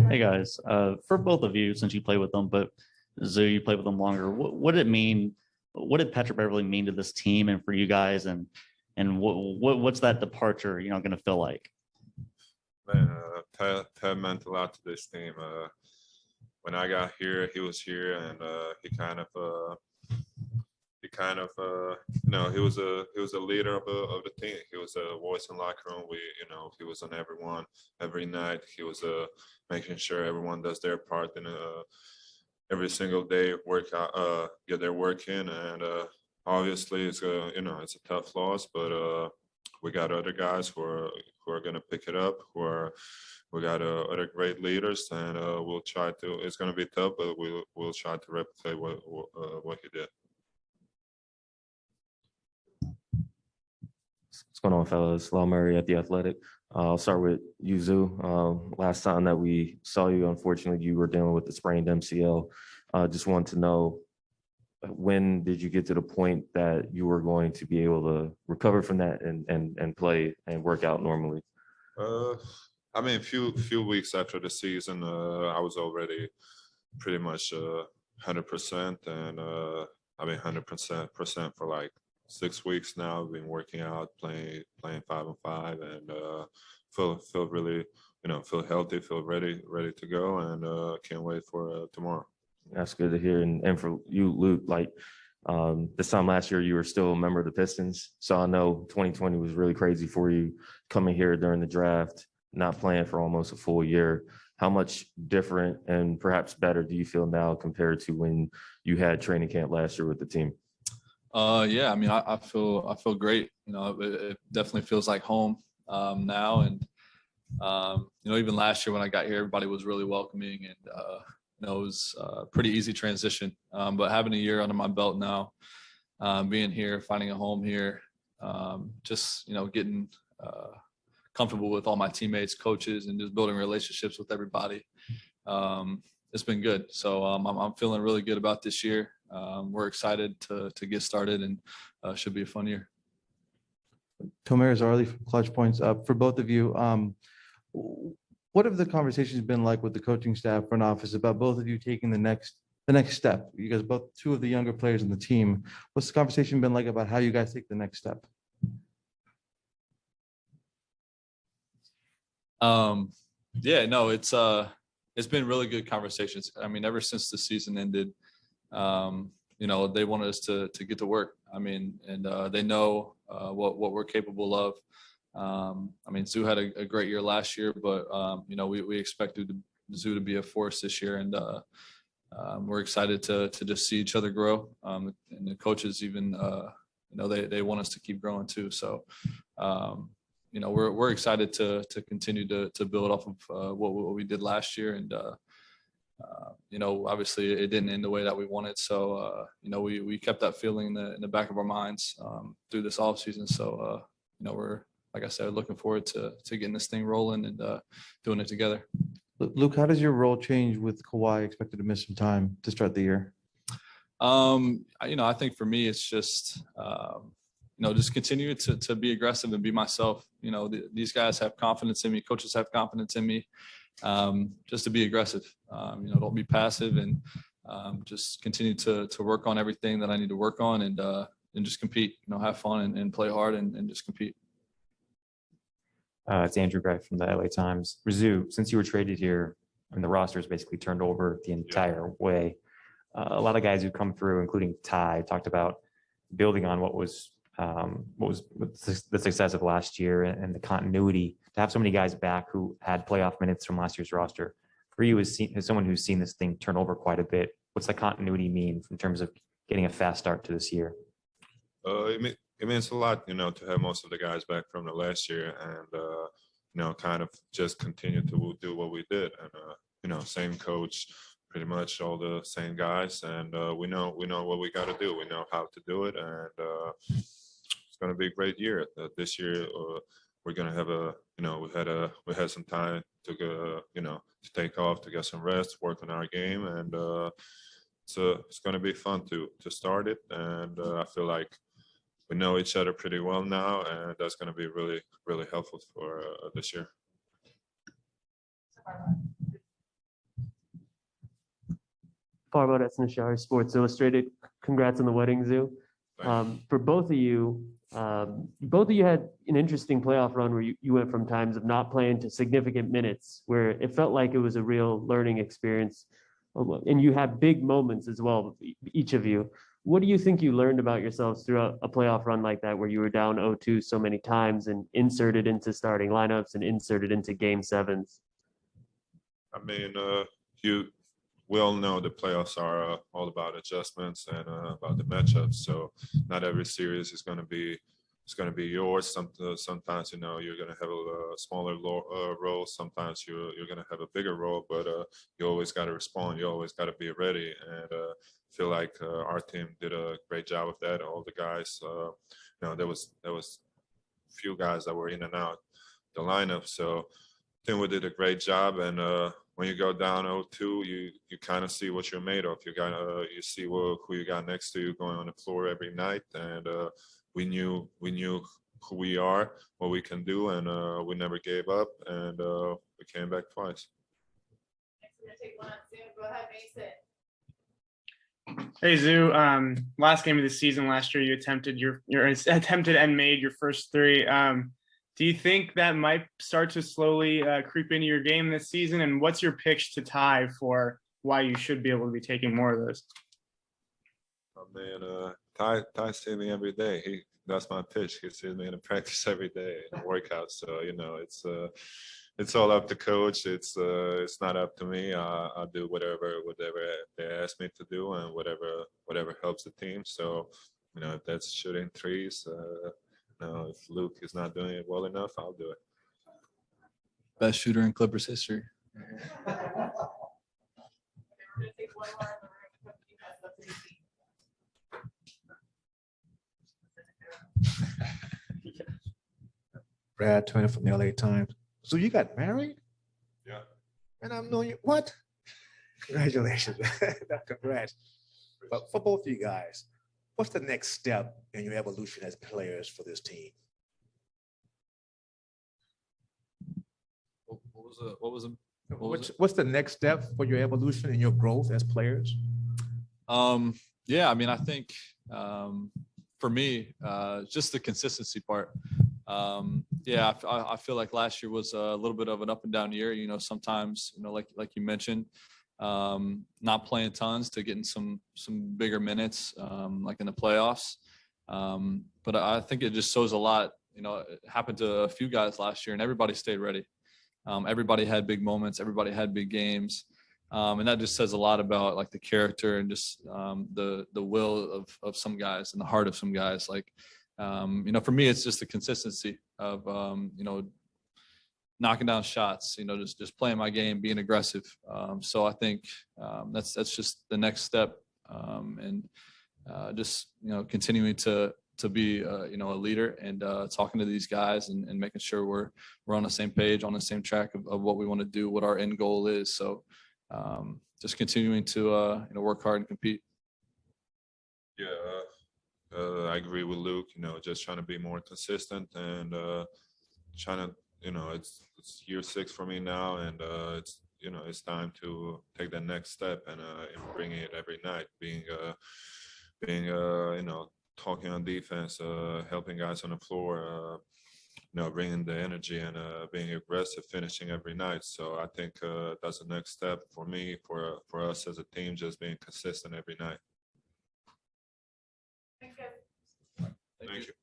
Hey guys, for both of you, since you play with them, but Zoo, you played with them longer. What did it mean? What did Patrick Beverly mean to this team and for you guys? And what's that departure, going to feel like? Man, Ted meant a lot to this team. When I got here, he was here, and he was a leader of the team. He was a voice in the locker room. He was on everyone every night. He was making sure everyone does their part in every single day get their work in, and obviously it's a tough loss, but we got other guys who are going to pick it up. We got other great leaders, and we'll try to. It's going to be tough, but we'll try to replicate what he did. What's going on, fellas? Lau Murray at The Athletic. I'll start with you, Zoo. Last time that we saw you, unfortunately, you were dealing with the sprained MCL. Just wanted to know, when did you get to the point that you were going to be able to recover from that and play and work out normally? I mean, few weeks after the season, I was already pretty much 100%, and I've been 100% for like 6 weeks now. I've been working out, playing 5-on-5, and feel really, feel healthy, feel ready to go, and can't wait for tomorrow. That's good to hear. And for you, Luke, like this time last year, you were still a member of the Pistons. So I know 2020 was really crazy for you coming here during the draft, not playing for almost a full year. How much different and perhaps better do you feel now compared to when you had training camp last year with the team? Yeah, I mean, I feel great. It definitely feels like home now. And, even last year when I got here, everybody was really welcoming, and, it was a pretty easy transition. But having a year under my belt now, being here, finding a home here, just, getting comfortable with all my teammates, coaches, and just building relationships with everybody. It's been good. So I'm feeling really good about this year. We're excited to get started, and should be a fun year. Tomer Zarli from Clutch Points. For both of you, what have the conversations been like with the coaching staff, front office, about both of you taking the next step? You guys both two of the younger players in the team. What's the conversation been like about how you guys take the next step? Yeah, no, it's been really good conversations. I mean, ever since the season ended, they wanted us to get to work. I mean, and they know what we're capable of. I mean, Zoo had a great year last year, but we expected Zoo to be a force this year, and we're excited to just see each other grow. And the coaches even, they want us to keep growing too. So, we're excited to continue to build off of what we did last year, and obviously it didn't end the way that we wanted. So, we kept that feeling in the back of our minds through this off season. So, we're, like I said, looking forward to getting this thing rolling and doing it together. Luke, how does your role change with Kawhi expected to miss some time to start the year? I think for me, it's just, just continue to be aggressive and be myself. These guys have confidence in me. Coaches have confidence in me. Just to be aggressive. Don't be passive, and just continue to work on everything that I need to work on, and just compete. Have fun and play hard and just compete. It's Andrew Greif from the LA Times. Rizou, since you were traded here, and the roster is basically turned over the entire way, a lot of guys who come through, including Ty, talked about building on what was the success of last year and the continuity. To have so many guys back who had playoff minutes from last year's roster, for you as someone who's seen this thing turn over quite a bit, what's the continuity mean in terms of getting a fast start to this year? It means a lot, to have most of the guys back from the last year, and kind of just continue to do what we did, and same coach, pretty much all the same guys, and we know what we got to do. We know how to do it, and it's going to be a great year. This year, we're going to have we had some time to go, to take off, to get some rest, work on our game, and so it's going to be fun to start it, and I feel like we know each other pretty well now, and that's going to be really, really helpful for this year. Farbo, that's Nashari, Sports Illustrated. Congrats on the wedding, Zoo. For both of you had an interesting playoff run where you went from times of not playing to significant minutes, where it felt like it was a real learning experience. And you have big moments as well, each of you. What do you think you learned about yourselves throughout a playoff run like that, where you were down 0-2 so many times and inserted into starting lineups and inserted into game sevens? I mean, we all know the playoffs are all about adjustments and about the matchups. So not every series is going to be yours. Sometimes you're going to have a smaller role. Sometimes you're going to have a bigger role. But you always got to respond. You always got to be ready. And feel like our team did a great job of that. All the guys, there was few guys that were in and out the lineup. So I think we did a great job. And when you go down 0-2, you kind of see what you're made of. You see who you got next to you going on the floor every night. And we knew who we are, what we can do, and we never gave up. And we came back twice. Next, we're gonna take one on Zoom. Go ahead, Mason. Hey Zoo, last game of the season last year, you attempted attempted and made your first three. Do you think that might start to slowly creep into your game this season? And what's your pitch to Ty for why you should be able to be taking more of those? Oh man, Ty sees me every day. That's my pitch. He sees me in the practice every day in the workout. So it's all up to coach. It's not up to me. I'll do whatever they ask me to do and whatever helps the team. So if that's shooting threes, if Luke is not doing it well enough, I'll do it. Best shooter in Clippers history. We're gonna take one more in the room. You guys up to the team. Brad Turner from the LA Times. So you got married? Yeah. And I'm knowing you. What? Congratulations. Congrats. But for both of you guys, what's the next step in your evolution as players for this team? What was it? What's the next step for your evolution and your growth as players? Yeah, I mean, I think for me, just the consistency part. Yeah, I feel like last year was a little bit of an up and down year. Sometimes, like you mentioned, not playing tons to getting some bigger minutes, like in the playoffs. But I think it just shows a lot. It happened to a few guys last year, and everybody stayed ready. Everybody had big moments. Everybody had big games. And that just says a lot about like the character and just the will of some guys and the heart of some guys. Like, for me, it's just the consistency of, knocking down shots, just playing my game, being aggressive. So I think that's just the next step. And just, continuing to be, a leader and talking to these guys and making sure we're on the same page, on the same track of what we want to do, what our end goal is. So just continuing to, work hard and compete. Yeah. I agree with Luke, just trying to be more consistent and trying to, it's year 6 for me now. And it's time to take that next step and bringing it every night, being talking on defense, helping guys on the floor, bringing the energy and being aggressive, finishing every night. So I think that's the next step for me, for us as a team, just being consistent every night. Thanks, guys. Thank you.